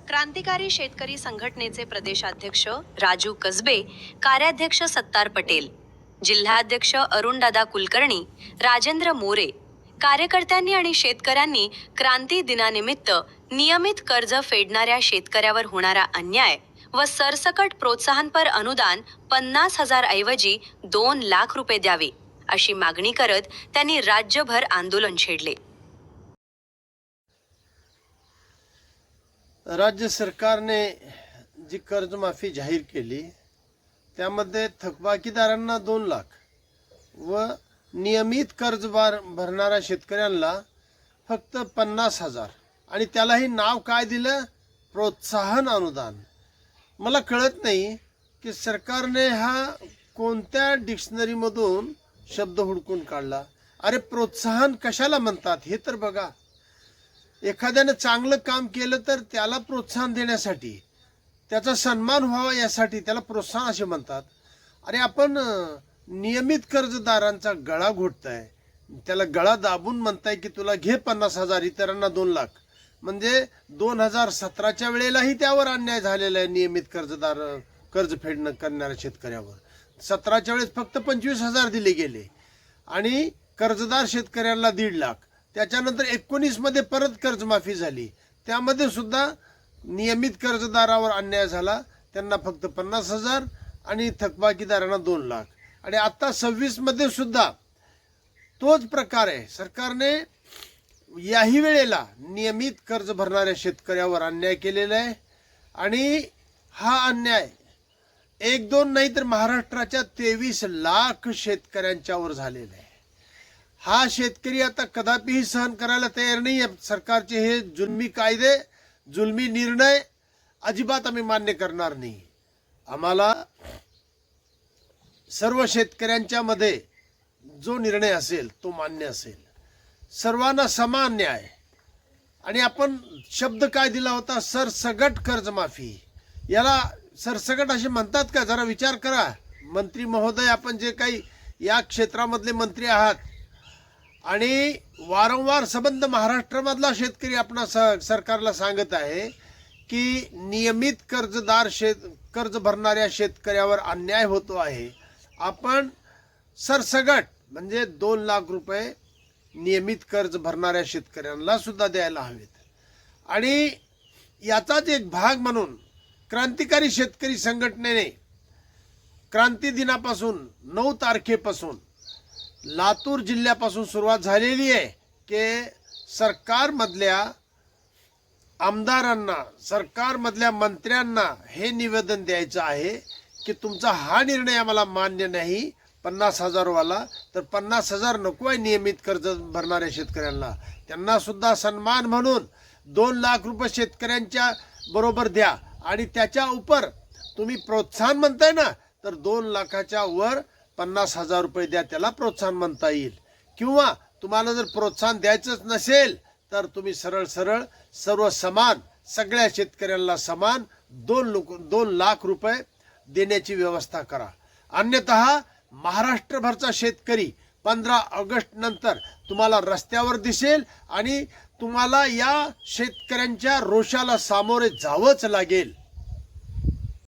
क्रांतिकारी शेतकरी संघटनेचे प्रदेशाध्यक्ष राजू कसबे, कार्याध्यक्ष सत्तार पटेल, जिल्हाध्यक्ष अरुणदादा कुलकर्णी, राजेंद्र मोरे, कार्यकर्त्यांनी आणि शेतकऱ्यांनी क्रांती दिनानिमित्त नियमित कर्ज फेडणाऱ्या शेतकऱ्यावर होणारा अन्याय व सरसकट प्रोत्साहनपर अनुदान 50,000 ऐवजी 2 लाख रुपये द्यावे अशी मागणी करत त्यांनी राज्यभर आंदोलन छेडले. राज्य सरकारने जी कर्जमाफी जाहीर केली त्यामध्ये थकबाकीदारांना 2 लाख व नियमित कर्ज भरणाऱ्या शेतकऱ्यांना फक्त 50,000 आणि त्यालाही नाव काय दिलं, प्रोत्साहन अनुदान. मला कळत नाही की सरकारने हा कोणत्या डिक्शनरीमधून शब्द हुडकून काढला. अरे प्रोत्साहन कशाला म्हणतात हे तर बघा. एखाद्याने चांगलं काम केलं तर त्याला प्रोत्साहन देण्यासाठी, त्याचा सन्मान व्हावा यासाठी त्याला प्रोत्साहन असे म्हणतात. अरे आपण नियमित कर्जदारांचा गळा घोटताय, त्याला गळा दाबून म्हणताय की तुला घे 50,000, इतरांना 2 लाख. म्हणजे 2017च्या वेळेलाही त्यावर अन्याय झालेला आहे. नियमित कर्ज फेडणं करणाऱ्या शेतकऱ्यावर 17च्या वेळेस फक्त 25,000 दिले गेले आणि कर्जदार शेतकऱ्यांना 1.5 लाख. त्याच्यानंतर 19 मध्ये परत कर्जमाफी झाली, त्यामध्ये सुद्धा नियमित कर्जदारावर अन्याय झाला, त्यांना फक्त 50,000 आणि थकबाकीदारांना 2 लाख. आणि आता 26 मध्ये सुद्धा तोच प्रकार आहे. सरकारने याही वेळेला नियमित कर्ज भरणाऱ्या शेतकऱ्यावर अन्याय केलेला आहे आणि हा अन्याय 1-2 नाही तर महाराष्ट्राच्या 23 लाख शेतकऱ्यांच्यावर झालेला आहे. हा शेतकरी आता कदापिही सहन करायला तयार नाही आहे. सरकारचे हे जुलमी कायदे, जुलमी निर्णय अजिबात आम्ही मान्य करणार नाही. आम्हाला सर्व शेतकऱ्यांच्या मध्ये जो निर्णय असेल तो मान्य असेल. सर्वांना समान न्याय. आणि आपण शब्द काय दिला होता, सरसगट कर्जमाफी. याला सरसगट असे म्हणतात का? जरा विचार करा मंत्री महोदय, आपण जे काही या क्षेत्रामधले मंत्री आहात आणि वारंवार संबंध महाराष्ट्रामधला शेतकरी आपण सरकारला सांगत आहे की नियमित कर्ज भरणाऱ्या शेतकऱ्यावर अन्याय होतो आहे. आपण सरसगट म्हणजे 2 लाख रुपये नियमित कर्ज भरणाऱ्या शेतकऱ्यांना सुद्धा द्यायला हवेत. आणि याचाच एक भाग म्हणून क्रांतिकारी शेतकरी संघटनेने क्रांती दिनापासून 9 तारखेपासून लातूर जिल्ह्यापासून सुरुवात झालेली आहे की सरकारमधल्या आमदारांना, सरकारमधल्या मंत्र्यांना हे निवेदन द्यायचं आहे की तुमचा हा निर्णय आम्हाला मान्य नाही. 50,000 वाला तर 50,000 नको आहे नियमित कर्ज भरणाऱ्या शेतकऱ्यांना. त्यांना सुद्धा सन्मान म्हणून 2 लाख रुपये शेतकऱ्यांच्या बरोबर द्या आणि त्याच्या उपर तुम्ही प्रोत्साहन म्हणताय ना, तर 2 लाखाच्या वर 50,000 रुपये द्या, त्याला प्रोत्साहन म्हणता येईल. किंवा तुम्हाला जर प्रोत्साहन द्यायचंच नसेल तर तुम्ही सरळ सर्व समान, सगळ्या शेतकऱ्यांना समान 2 लाख रुपये देण्याची व्यवस्था करा. अन्यथा महाराष्ट्रभरचा शेतकरी 15 ऑगस्ट नंतर तुम्हाला रस्त्यावर दिसेल आणि तुम्हाला या शेतकऱ्यांच्या रोषाला सामोरे जावंच लागेल.